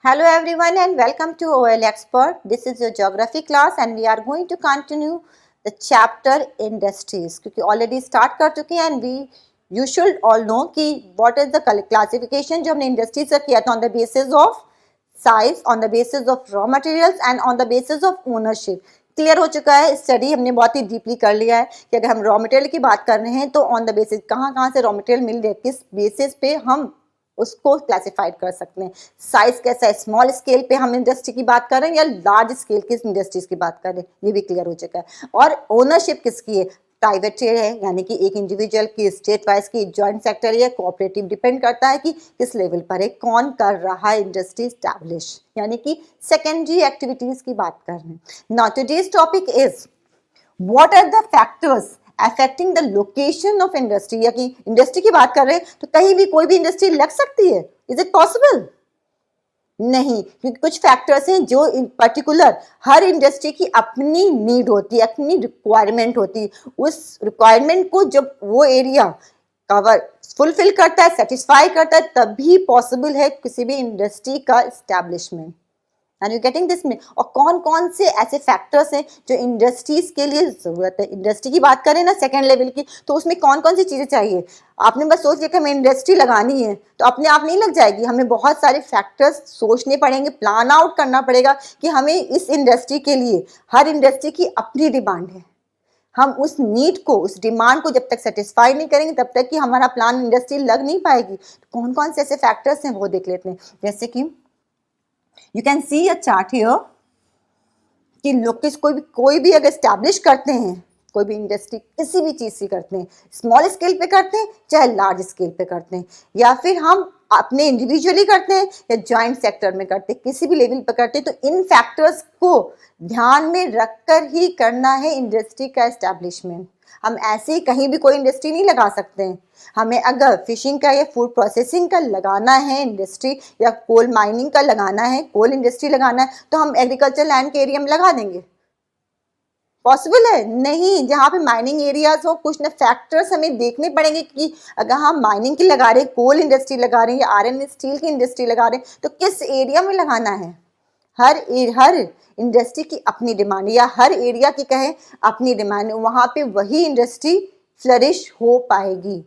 Hello everyone and welcome to OL Expert. This is your geography class and we are going to continue the chapter industries क्योंकि already start कर चुके हैं and you should all know कि what is the classification जो हमने industries का किया था on the basis of size, on the basis of raw materials and on the basis of ownership. Clear हो चुका है, स्टडी हमने बहुत ही डीपली कर लिया है कि अगर हम रॉ मटेरियल की बात कर रहे हैं तो ऑन द बेसिस कहाँ से रॉ मटेरियल मिल रहे हैं, किस बेसिस पे हम उसको क्लासिफाइड कर सकते हैं। साइज कैसा है, स्मॉल स्केल पे हम इंडस्ट्री की बात कर रहे हैं या लार्ज स्केल की इंडस्ट्रीज की बात कर रहे हैं, ये भी क्लियर हो चुका है। और ओनरशिप किसकी है, प्राइवेट है यानी कि एक इंडिविजुअल की, स्टेट वाइज की, जॉइंट सेक्टर या कोऑपरेटिव, डिपेंड करता है कि किस लेवल पर है, कौन कर रहा है इंडस्ट्री स्टैब्लिश, यानी कि सेकेंडरी एक्टिविटीज की बात कर रहे हैं। Now today's topic is what are the factors affecting the location of industry, या कि इंडस्ट्री की बात कर रहे हैं तो कहीं भी कोई भी इंडस्ट्री लग सकती है, इज इट पॉसिबल? नहीं, क्योंकि कुछ फैक्टर्स हैं जो पर्टिकुलर हर इंडस्ट्री की अपनी नीड होती है, अपनी रिक्वायरमेंट होती है। उस रिक्वायरमेंट को जब वो एरिया कवर फुलफिल करता है, सेटिस्फाई करता है, तभी पॉसिबल है किसी भी इंडस्ट्री का establishment. Are you getting this में? और कौन कौन से ऐसे फैक्टर्स हैं जो इंडस्ट्रीज के लिए जरूरत है। इंडस्ट्री की बात करें ना सेकेंड लेवल की, तो उसमें कौन कौन सी चीजें चाहिए। आपने बस सोच लिया कि हमें इंडस्ट्री लगानी है तो अपने आप नहीं लग जाएगी, हमें बहुत सारे फैक्टर्स सोचने पड़ेंगे, प्लान आउट करना पड़ेगा कि हमें इस इंडस्ट्री के लिए, हर इंडस्ट्री की अपनी डिमांड है, हम उस नीड को, उस डिमांड को जब तक सेटिस्फाई नहीं करेंगे तब तक कि हमारा प्लान इंडस्ट्री लग नहीं पाएगी। तो कौन कौन से ऐसे फैक्टर्स हैं वो देख लेते हैं। जैसे कि you can see a chart here कि लोग कोई भी अगर स्टैब्लिश करते हैं, कोई भी इंडस्ट्री किसी भी चीज़ से करते हैं, स्मॉल स्केल पे करते हैं चाहे लार्ज स्केल पे करते हैं, या फिर हम अपने इंडिविजुअली करते हैं या जॉइंट सेक्टर में करते हैं, किसी भी लेवल पे करते हैं, तो इन फैक्टर्स को ध्यान में रखकर ही करना है इंडस्ट्री का एस्टैब्लिशमेंट। हम ऐसे ही कहीं भी कोई इंडस्ट्री नहीं लगा सकते हैं। हमें अगर फिशिंग का या फूड प्रोसेसिंग का लगाना है इंडस्ट्री, या कोल माइनिंग का लगाना है, कोल इंडस्ट्री लगाना है, तो हम एग्रीकल्चर लैंड के एरिया में लगा देंगे? पॉसिबल है? नहीं। जहाँ पे माइनिंग एरियाज हो, कुछ ना फैक्टर्स हमें देखने पड़ेंगे कि अगर हम माइनिंग की लगा रहे हैं, कोल इंडस्ट्री लगा रहे हैं या आयरन स्टील की इंडस्ट्री लगा रहे हैं, तो किस एरिया में लगाना है। हर इंडस्ट्री की अपनी डिमांड, या हर एरिया की कहें अपनी डिमांड, वहां पे वही इंडस्ट्री फ्लरिश हो पाएगी।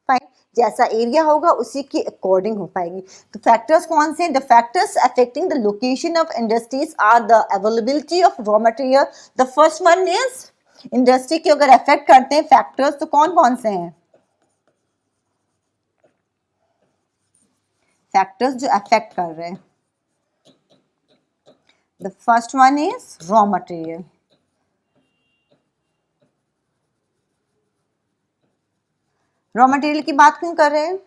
फाइन, जैसा एरिया होगा उसी के अकॉर्डिंग हो पाएगी। तो फैक्टर्स कौन से? The factors affecting the location of industries are the availability of raw material. The first one is, industry के अगर अफेक्ट करते हैं फैक्टर्स तो कौन कौन से हैं फैक्टर्स जो अफेक्ट कर रहे हैं? The first one is raw material. Raw material की बात क्यों कर रहे हैं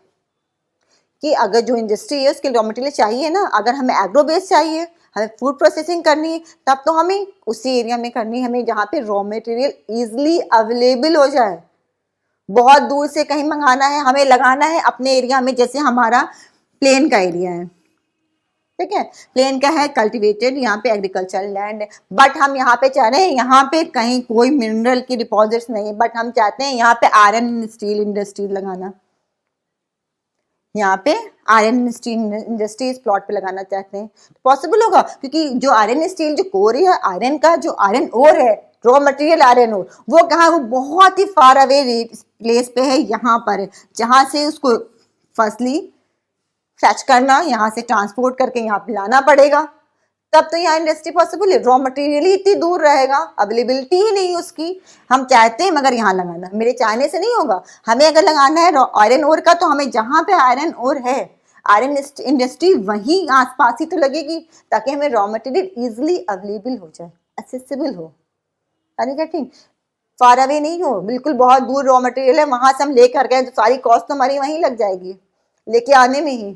कि अगर जो इंडस्ट्री है उसके रॉ मटेरियल चाहिए ना, अगर हमें एग्रो बेस चाहिए, हमें फूड प्रोसेसिंग करनी है, तब तो हमें उसी एरिया में करनी है, हमें जहाँ पे रॉ मटेरियल इजीली अवेलेबल हो जाए। बहुत दूर से कहीं मंगाना है, हमें लगाना है अपने एरिया में, जैसे हमारा प्लेन का एरिया है, ठीक है, प्लेन का है, कल्टीवेटेड, यहाँ पे एग्रीकल्चर लैंड है, बट हम यहाँ पे चाह रहे हैं यहाँ पे कहीं कोई मिनरल की डिपॉजिट्स नहीं है, बट हम चाहते हैं यहाँ पे आयरन स्टील इंडस्ट्री लगाना, यहाँ पे आयरन स्टील इंडस्ट्री इस प्लॉट पे लगाना चाहते हैं, तो पॉसिबल होगा? क्योंकि जो आयरन स्टील जो कोर है, आयरन का जो आयरन ओर है, रॉ मटेरियल आयरन ओर, वो कहाँ, वो बहुत ही फार अवे प्लेस पे है, यहाँ पर है, जहाँ से उसको फर्स्टली फैच करना, यहाँ से ट्रांसपोर्ट करके यहाँ पे लाना पड़ेगा, तब तो यहाँ इंडस्ट्री पॉसिबल है। रॉ मटेरियल ही इतनी दूर रहेगा, अवेलेबिलिटी ही नहीं उसकी, हम चाहते हैं मगर यहाँ लगाना, मेरे चाहने से नहीं होगा। हमें अगर लगाना है आयरन ओर का, तो हमें जहाँ पे आयरन ओर है, आयरन इंडस्ट्री वहीं आसपास ही तो लगेगी, ताकि हमें रॉ मटेरियल इजिली अवेलेबल हो जाए, एक्सेसिबल हो। Are you getting? Far away नहीं हो, बिल्कुल बहुत दूर रॉ मटेरियल है, वहां से हम लेकर गए तो सारी कॉस्ट तो हमारी वहीं लग जाएगी लेके आने में ही।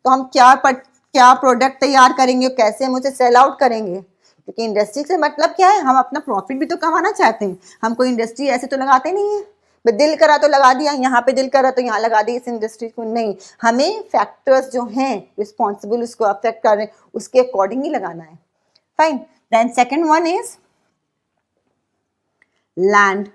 तो हम क्या प्रोडक्ट तैयार करेंगे, कैसे हम उसे सेल आउट करेंगे? क्योंकि इंडस्ट्री से मतलब क्या है, हम अपना प्रॉफिट भी तो कमाना चाहते हैं। हम कोई इंडस्ट्री ऐसे तो लगाते नहीं है, दिल करा तो लगा दिया, यहाँ पे दिल करा तो यहाँ लगा दी इस इंडस्ट्री को, नहीं। हमें फैक्टर्स जो हैं रिस्पॉन्सिबल, उसको अफेक्ट कर रहे हैं, उसके अकॉर्डिंग ही लगाना है। Fine, then second one is land,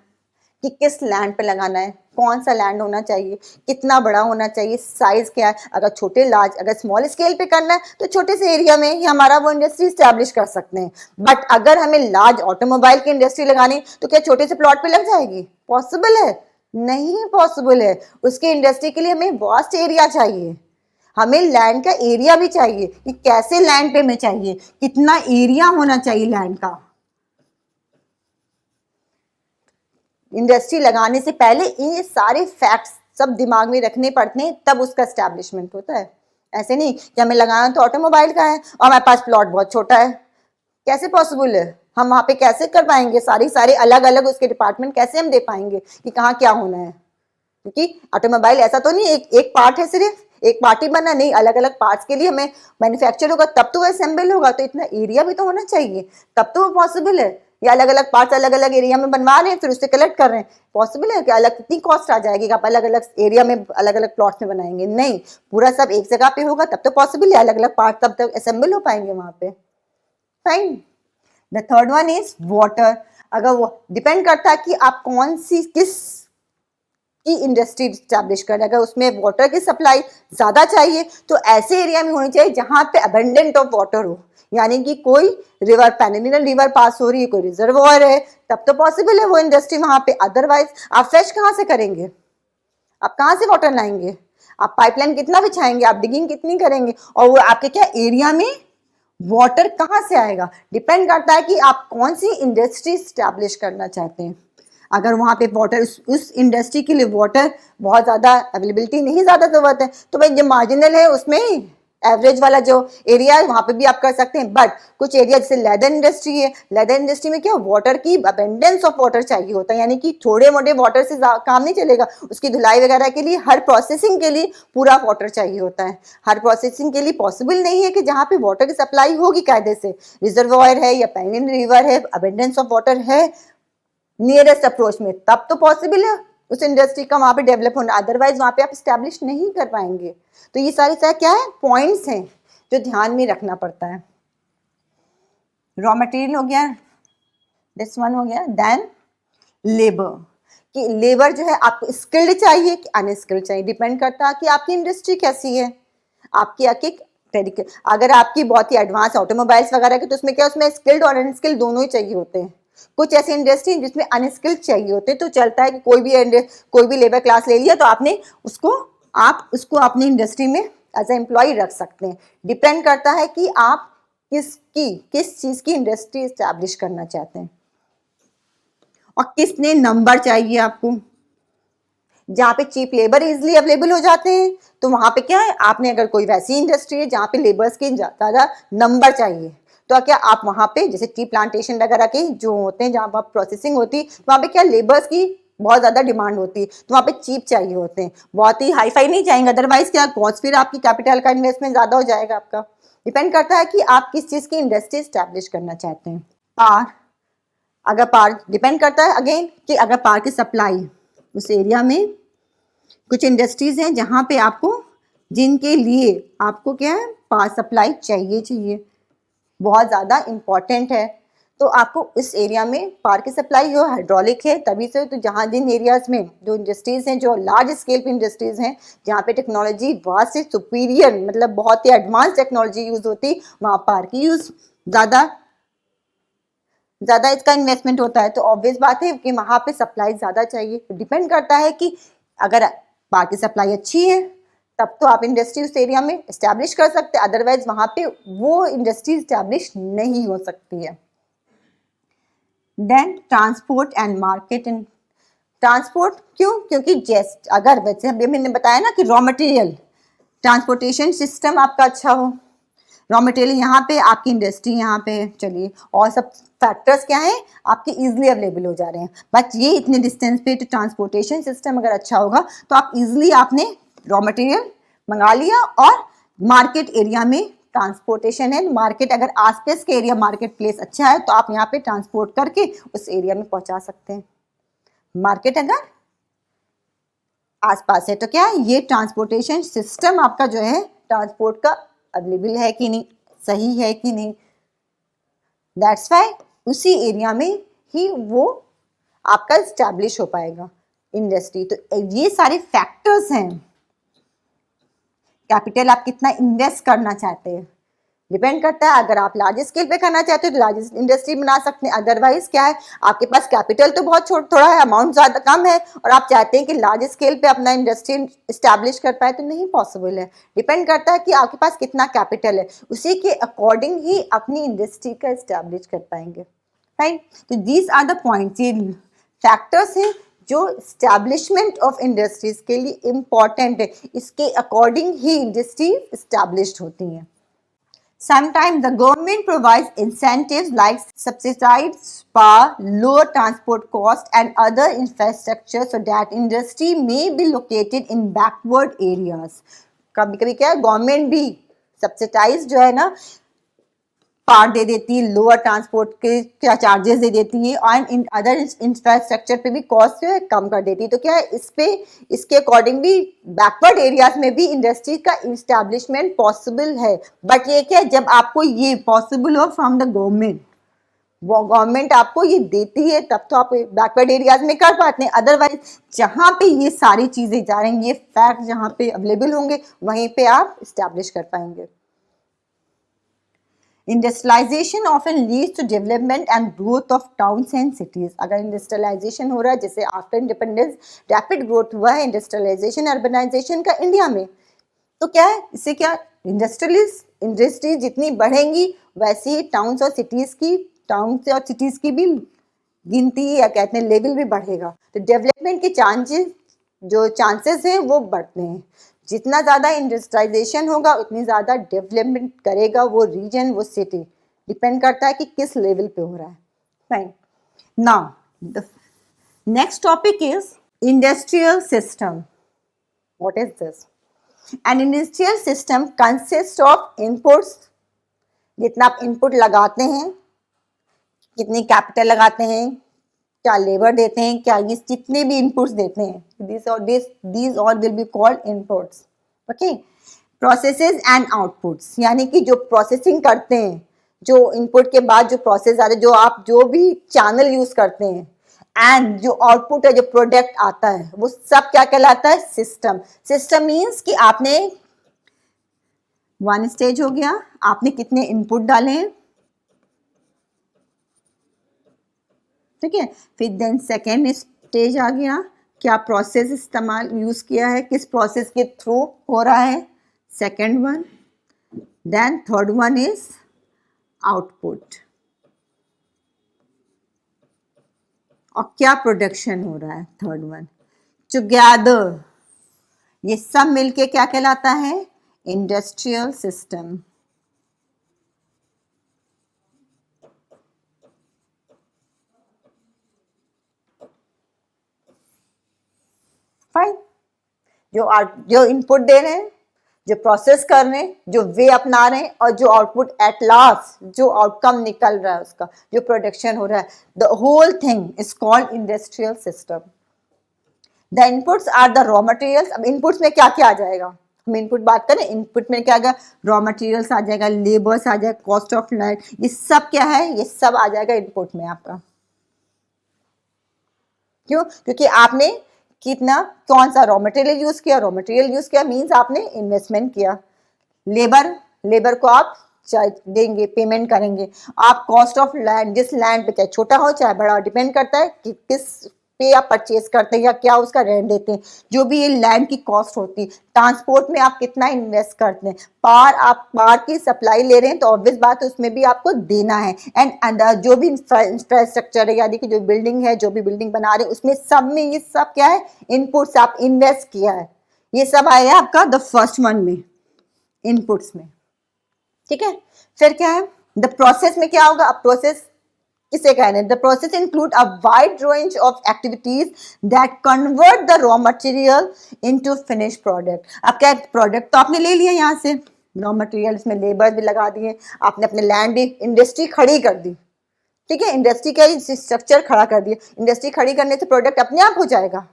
कि किस लैंड पे लगाना है, कौन सा लैंड होना चाहिए, कितना बड़ा होना चाहिए, साइज क्या है। अगर छोटे लार्ज अगर स्मॉल स्केल पे करना है तो छोटे से एरिया में ही हमारा वो इंडस्ट्री स्टैब्लिश कर सकते हैं। बट अगर हमें लार्ज ऑटोमोबाइल की इंडस्ट्री लगानी तो क्या छोटे से प्लॉट पे लग जाएगी? पॉसिबल है? नहीं पॉसिबल है। उसकी इंडस्ट्री के लिए हमें वास्ट एरिया चाहिए, हमें लैंड का एरिया भी चाहिए कि कैसे लैंड पे में चाहिए, कितना एरिया होना चाहिए लैंड का। इंडस्ट्री लगाने से पहले ये सारे फैक्ट्स सब दिमाग में रखने पड़ते हैं, तब उसका एस्टैब्लिशमेंट होता है। ऐसे नहीं कि हमें लगाना तो ऑटोमोबाइल का है और हमारे पास प्लॉट बहुत छोटा है, कैसे पॉसिबल है? हम वहां पे कैसे कर पाएंगे? सारे अलग अलग उसके डिपार्टमेंट कैसे हम दे पाएंगे कि कहाँ क्या होना है? क्योंकि ऑटोमोबाइल ऐसा तो नहीं एक पार्ट है, सिर्फ एक पार्ट ही बना नहीं, अलग अलग पार्ट्स के लिए हमें मैन्युफैक्चर होगा तब तो वो असेंबल होगा, तो इतना एरिया भी तो होना चाहिए, तब तो वो पॉसिबल है। या अलग अलग पार्ट्स अलग अलग एरिया में बनवा रहे हैं फिर उससे कलेक्ट कर रहे हैं, पॉसिबल है कि अलग कितनी कॉस्ट आ जाएगी? आप अलग अलग एरिया में अलग अलग प्लॉट्स में बनाएंगे? नहीं, पूरा सब एक जगह पे होगा तब तो पॉसिबल है, अलग अलग पार्ट तब तक असेंबल हो पाएंगे वहां पे। Fine. The third one is water. अगर वो डिपेंड करता है कि आप कौन सी किस की इंडस्ट्री स्टैब्लिश कर, अगर उसमें वाटर की सप्लाई ज्यादा चाहिए तो ऐसे एरिया में होनी चाहिए जहां पे अबंडेंट ऑफ वाटर हो, यानी कि कोई रिवर पेनिनल रिवर पास हो रही है, कोई रिजर्वॉयर है, तब तो पॉसिबल है वो इंडस्ट्री वहां पे। अदरवाइज आप फ्रेश कहाँ से करेंगे? आप कहाँ से वाटर लाएंगे? आप पाइपलाइन कितना बिछाएंगे? आप डिगिंग कितनी करेंगे? और वो आपके क्या एरिया में वाटर कहाँ से आएगा? डिपेंड करता है कि आप कौन सी इंडस्ट्री स्टैब्लिश करना चाहते हैं। अगर वहां पे वाटर उस इंडस्ट्री के लिए वाटर बहुत ज़्यादा अवेलेबिलिटी नहीं, ज़्यादा ज़रूरत है, तो भाई जो मार्जिनल है उसमें एवरेज वाला जो एरिया है वहां पे भी आप कर सकते हैं। बट कुछ एरिया जैसे लेदर इंडस्ट्री है, लेदर इंडस्ट्री में क्या वाटर की अबेंडेंस ऑफ वाटर चाहिए होता है, यानी कि थोड़े मोटे वाटर से काम नहीं चलेगा, उसकी धुलाई वगैरह के लिए हर प्रोसेसिंग के लिए पूरा वाटर चाहिए होता है। हर प्रोसेसिंग के लिए पॉसिबल नहीं है कि जहाँ पे वाटर की सप्लाई होगी कायदे से, रिजर्वॉयर है या पेनिनल रिवर है, अबेंडेंस ऑफ वाटर है नियरेस्ट अप्रोच में, तब तो पॉसिबल है उस इंडस्ट्री का वहां पे डेवलप होना, अदरवाइज वहां पे आप स्टैब्लिश नहीं कर पाएंगे। तो ये सारे क्या है पॉइंट्स हैं जो ध्यान में रखना पड़ता है। रॉ मटेरियल हो गया, दिस वन हो गया। देन लेबर, कि लेबर जो है आपको स्किल्ड चाहिए कि अनस्किल्ड चाहिए, डिपेंड करता है कि आपकी इंडस्ट्री कैसी है, आपकी अगर आपकी बहुत ही एडवांस ऑटोमोबाइल्स वगैरह की तो उसमें क्या उसमें स्किल्ड और अनस्किल्ड दोनों ही चाहिए होते हैं। कुछ ऐसी इंडस्ट्री जिसमें अनस्किल्ड चाहिए होते हैं, तो चलता है कि कोई भी लेबर क्लास ले लिया तो आप उसको अपनी इंडस्ट्री में एज ए एम्प्लॉय रख सकते हैं। डिपेंड करता है कि आप किस चीज की इंडस्ट्री स्टैब्लिश करना चाहते हैं और किसने नंबर चाहिए आपको। जहाँ पे चीप लेबर इजिली अवेलेबल हो जाते हैं तो वहां पे क्या है, आपने अगर कोई वैसी इंडस्ट्री है जहाँ पे लेबर्स के ज्यादा नंबर चाहिए तो क्या आप वहां पे जैसे टी प्लांटेशन वगैरह के जो होते हैं जहाँ पर प्रोसेसिंग होती है तो वहाँ पे क्या लेबर्स की बहुत ज्यादा डिमांड होती है, तो वहाँ पे चीप चाहिए होते हैं, बहुत ही हाई फाई नहीं चाहेंगे, अदरवाइज क्या कॉस्ट फिर आपकी कैपिटल का इन्वेस्टमेंट ज्यादा हो जाएगा आपका। डिपेंड करता है कि आप किस चीज की इंडस्ट्री स्टैब्लिश करना चाहते हैं। पार, अगर पार डिपेंड करता है अगेन कि अगर पार की सप्लाई उस एरिया में कुछ इंडस्ट्रीज हैं जहां पे जिनके लिए आपको क्या है पावर सप्लाई चाहिए, बहुत ज़्यादा इम्पॉर्टेंट है। तो आपको इस एरिया में पावर की सप्लाई हो, हाइड्रोलिक है तभी से, तो जहाँ जिन एरियाज में जो इंडस्ट्रीज हैं जो लार्ज स्केल पे इंडस्ट्रीज हैं जहाँ पे टेक्नोलॉजी बहुत से सुपीरियर मतलब बहुत ही एडवांस टेक्नोलॉजी यूज होती, वहाँ पावर की यूज ज़्यादा इसका इन्वेस्टमेंट होता है, तो ऑब्वियस बात है कि वहाँ पे सप्लाई ज़्यादा चाहिए। डिपेंड करता है कि अगर पावर की सप्लाई अच्छी है तब तो आप इंडस्ट्री उस एरिया में इस्टेब्लिश कर सकते हैं, अदरवाइज वहाँ पे वो इंडस्ट्री इस्टेब्लिश नहीं हो सकती है। Then transport and market and transport क्यों? क्योंकि अगर वैसे मैंने बताया ना कि रॉ मटेरियल ट्रांसपोर्टेशन सिस्टम आपका अच्छा हो, रॉ मटेरियल यहाँ पे आपकी इंडस्ट्री यहाँ पे चलिए और सब फैक्टर्स क्या है आपके इजीली अवेलेबल हो जा रहे हैं, बट ये इतने डिस्टेंस पे तो ट्रांसपोर्टेशन सिस्टम अगर अच्छा होगा तो आप इजीली आपने रॉ मटेरियल मंगा लिया और मार्केट एरिया में ट्रांसपोर्टेशन है, मार्केट अगर आसपास के एरिया मार्केट प्लेस अच्छा है तो आप यहाँ पे ट्रांसपोर्ट करके उस एरिया में पहुंचा सकते हैं। मार्केट अगर आसपास है तो क्या ये ट्रांसपोर्टेशन सिस्टम आपका जो है ट्रांसपोर्ट का अवेलेबल है कि नहीं, सही है कि नहीं, दैट्स वाई उसी एरिया में ही वो आपका स्टैब्लिश हो पाएगा इंडस्ट्री। तो ये सारे फैक्टर्स हैं। कैपिटल आप कितना इन्वेस्ट करना चाहते हैं डिपेंड करता है। अगर आप लार्ज स्केल पे करना चाहते हो तो लार्ज इंडस्ट्री बना सकते हैं, अदरवाइज क्या है, आपके पास कैपिटल तो बहुत थोड़ा है, अमाउंट ज्यादा कम है, और आप चाहते हैं कि लार्ज स्केल पे अपना इंडस्ट्री इस्टेब्लिश कर पाए, तो नहीं पॉसिबल है। डिपेंड करता है कि आपके पास कितना कैपिटल है, उसी के अकॉर्डिंग ही अपनी इंडस्ट्री का इस्टेब्लिश कर पाएंगे। राइट, तो दीज आर द पॉइंट्स, ये फैक्टर्स हैं जो स्टैब्लिशमेंट ऑफ इंडस्ट्रीज के लिए इम्पॉर्टेंट है, इसके अकॉर्डिंग ही इंडस्ट्री इस्टेब्लिश्ड होती हैं। Sometimes the government provides incentives like subsidized power, lower transport cost and other infrastructure so that industry may be located in backward areas. कभी कभी क्या है, गवर्नमेंट भी सब्सिडाइज जो है ना पार्ट दे देती है, लोअर ट्रांसपोर्ट के क्या चार्जेस दे देती है, और इन अदर इंफ्रास्ट्रक्चर पे भी कॉस्ट जो है कम कर देती है। तो क्या है, इस पे इसके अकॉर्डिंग भी बैकवर्ड एरियाज में भी इंडस्ट्री का इस्टेब्लिशमेंट पॉसिबल है। बट ये क्या है, जब आपको ये पॉसिबल हो फ्रॉम द गवर्नमेंट, वो गवर्नमेंट आपको ये देती है, तब तो आप बैकवर्ड एरियाज में कर पाते हैं। अदरवाइज जहाँ पे ये सारी चीजें जा रही हैं, ये फैक्ट जहाँ पे अवेलेबल होंगे, वहीं पे आप इस्टेब्लिश कर पाएंगे। Industrialization often leads to development and growth of towns and cities. अगर इंडस्ट्रियलाइजेशन हो रहा है, जैसे आफ्टर इंडिपेंडेंस रैपिड ग्रोथ हुआ है इंडस्ट्रियलाइजेशन अर्बनाइजेशन का इंडिया में, तो क्या है, इससे क्या इंडस्ट्री जितनी बढ़ेंगी वैसे ही टाउन्स और सिटीज की भी गिनती या कहते हैं लेवल भी बढ़ेगा। तो डेवलपमेंट के चांसेस हैं वो बढ़ते हैं। जितना ज़्यादा इंडस्ट्रियलाइजेशन होगा उतनी ज़्यादा डेवलपमेंट करेगा वो रीजन, वो सिटी। डिपेंड करता है कि किस लेवल पे हो रहा है। Fine, now the next topic is industrial system. What is this? An industrial system consist of inputs, जितना आप इनपुट लगाते हैं, कितनी कैपिटल लगाते हैं, क्या लेबर देते हैं, क्या ये जितने भी इनपुट्स देते हैं, these all will be called inputs. Okay, processes and outputs, यानी कि जो प्रोसेसिंग करते हैं, जो इनपुट के बाद जो प्रोसेस आते हैं, जो आप जो भी चैनल यूज करते हैं, एंड जो आउटपुट है, जो प्रोडक्ट आता है, वो सब क्या कहलाता है? सिस्टम। सिस्टम मीन्स कि आपने वन स्टेज हो गया, आपने कितने इनपुट डाले हैं, ठीक है, फिर देन सेकेंड स्टेज आ गया, क्या प्रोसेस इस्तेमाल यूज किया है, किस प्रोसेस के थ्रू हो रहा है, second one. Then third one is output, और क्या प्रोडक्शन हो रहा है, थर्ड वन। टुगेदर ये सब मिलके क्या कहलाता है? Industrial system. फाइन, जो इनपुट दे रहे हैं, जो प्रोसेस कर रहे हैं, जो वे अपना रहे हैं, और जो आउटपुट एट लास्ट जो आउटकम निकल रहा है उसका, जो प्रोडक्शन हो रहा है, the whole thing is called industrial system. The inputs are the raw materials. अब इनपुट्स में क्या क्या आ जाएगा, हम इनपुट बात करें, इनपुट में क्या आएगा? रॉ मटेरियल्स आ जाएगा, लेबर्स आ जाएगा, कॉस्ट ऑफ लैंड, ये सब क्या है? ये सब आ जाएगा इनपुट में आपका। क्यों? क्योंकि आपने कितना, कौन सा रॉ मटेरियल यूज किया, रॉ मटेरियल यूज किया मींस आपने इन्वेस्टमेंट किया। लेबर को आप देंगे, पेमेंट करेंगे। आप कॉस्ट ऑफ लैंड, जिस लैंड पे, चाहे छोटा हो चाहे बड़ा, डिपेंड करता है कि किस पे आप परचेज करते हैं या क्या उसका रेंट देते हैं, जो भी ये लैंड की कॉस्ट होती है। ट्रांसपोर्ट में आप कितना इन्वेस्ट करते हैं, आप पावर की सप्लाई ले रहे हैं तो ऑब्वियस बात है उसमें भी आपको देना है। एंड जो भी इंफ्रास्ट्रक्चर है, यानी कि जो बिल्डिंग है, जो भी बिल्डिंग बना रहे हैं, उसमें सब में ये सब क्या है? इनपुट्स, आप इन्वेस्ट किया है, ये सब आया आपका द फर्स्ट वन में, इनपुट्स में। ठीक है, फिर क्या है? द प्रोसेस में क्या होगा? अब प्रोसेस किसे कहने? The process include a wide range of activities that convert the raw material into finish product. अब क्या, प्रोडक्ट तो आपने ले लिया यहाँ से, रॉ मटेरियल, इसमें लेबर भी लगा दिए, आपने अपने लैंड भी, इंडस्ट्री खड़ी कर दी, ठीक है, इंडस्ट्री का स्ट्रक्चर खड़ा कर दिया। इंडस्ट्री खड़ी करने से प्रोडक्ट अपने आप हो जाएगा?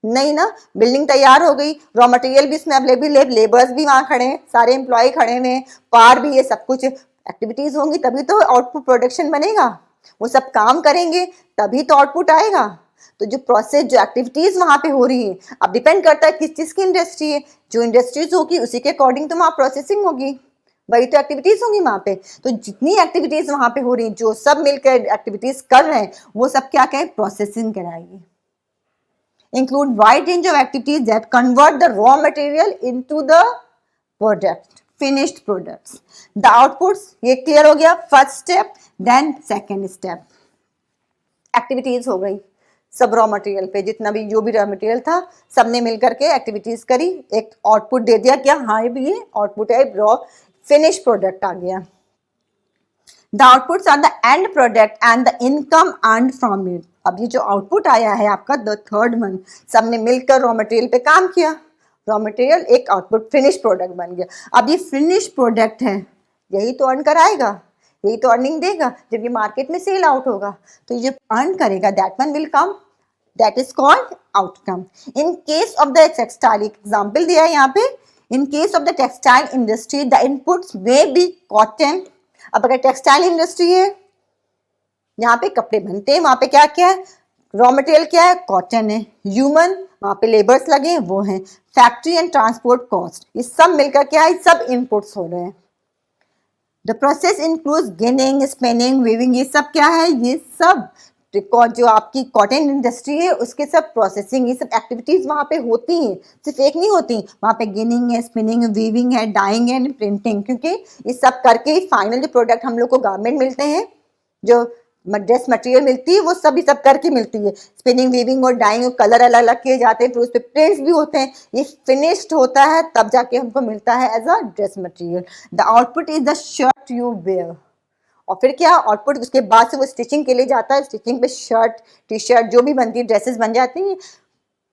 नहीं ना, बिल्डिंग तैयार हो गई, रॉ मटेरियल भी इसमें अवेलेबल है, लेबर्स भी वहां खड़े हैं, सारे एम्प्लॉय खड़े हैं, पार भी, ये सब कुछ एक्टिविटीज होंगी तभी तो आउटपुट प्रोडक्शन बनेगा। वो सब काम करेंगे तभी तो आउटपुट आएगा। तो जो प्रोसेस, जो एक्टिविटीज वहां पे हो रही है, अब डिपेंड करता है किस चीज की इंडस्ट्री है। जो इंडस्ट्रीज होगी उसी के अकॉर्डिंग तो वहां प्रोसेसिंग होगी, वही तो एक्टिविटीज होंगी वहां पे। तो जितनी एक्टिविटीज वहां पे हो रही हैं, जो सब मिलकर एक्टिविटीज कर रहे हैं, वो सब क्या कहें, प्रोसेसिंग कराएगी। Include wide range of activities that convert the raw material into the product, finished products, the outputs. ये क्लियर हो गया first step. Then second step, activities हो गई सब रॉ मटेरियल पे, जितना भी जो भी रॉ मटेरियल था सबने मिलकर के एक्टिविटीज करी, एक आउटपुट दे दिया, क्या हाँ ये आउटपुट है, रॉ फिनिश प्रोडक्ट आ गया। The outputs are the end product and the income earned from it. अब ये जो आउटपुट आया है आपका, द थर्ड वन, सबने मिलकर रॉ मटेरियल पे काम किया, रॉ मटेरियल एक आउटपुट फिनिश प्रोडक्ट बन गया। अब ये फिनिश प्रोडक्ट है, यही तो अर्न कराएगा, यही तो अर्निंग देगा जब ये मार्केट में सेल आउट होगा। तो ये अर्न करेगा, that one will come, that is called outcome. In case of the textile, example दिया है यहाँ पे, in case of the textile industry the inputs may be cotton. अब अगर टेक्सटाइल इंडस्ट्री है, यहाँ पे कपड़े बनते हैं, वहां पे क्या क्या है, रॉ मटेरियल क्या है, कॉटन है, ह्यूमन वहां पे लेबर्स लगे हैं वो हैं, फैक्ट्री एंड ट्रांसपोर्ट कॉस्ट, ये सब मिलकर क्या है, सब इनपुट्स हो रहे हैं। The process includes ginning, spinning, weaving, ये सब क्या है, ये सब जो आपकी कॉटन इंडस्ट्री है उसके सब प्रोसेसिंग, ये सब एक्टिविटीज वहां पे होती हैं, सिर्फ एक नहीं होती, वहां पे गिनिंग है, स्पिनिंग, वीविंग है, डाइंग है, प्रिंटिंग, क्योंकि ये सब करके ही फाइनल जो प्रोडक्ट हम लोग को गारमेंट मिलते हैं, जो ड्रेस मटेरियल मिलती है, वो सभी सब करके मिलती है। स्पिनिंग, वीविंग और डाइंग, कलर अलग अलग किए जाते हैं, फिर उस पर प्रिंट्स भी होते हैं, ये फिनिश्ड होता है तब जाके हमको मिलता है as a dress material. The output is the shirt you wear. और फिर क्या आउटपुट, उसके बाद से वो स्टिचिंग के लिए जाता है, स्टिचिंग पे शर्ट, टी शर्ट जो भी बनती है, ड्रेसेस बन जाती हैं,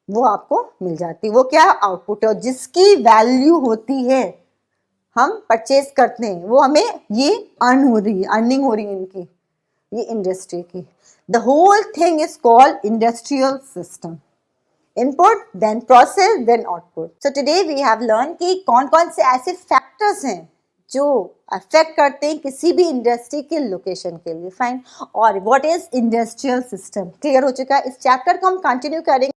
वो आपको मिल जाती है। वो क्या आउटपुट है, और जिसकी वैल्यू होती है, हम परचेज करते हैं, वो हमें ये अर्न हो रही है, अर्निंग हो रही है इनकी, ये इंडस्ट्री की। The whole thing is called industrial system. Input, then process, then output. So today we have learn कि कौन कौन से ऐसे फैक्टर्स हैं जो अफेक्ट करते हैं किसी भी इंडस्ट्री के लोकेशन के लिए। फाइन। और what is industrial system, clear हो चुका है। इस चैप्टर को हम कंटिन्यू करेंगे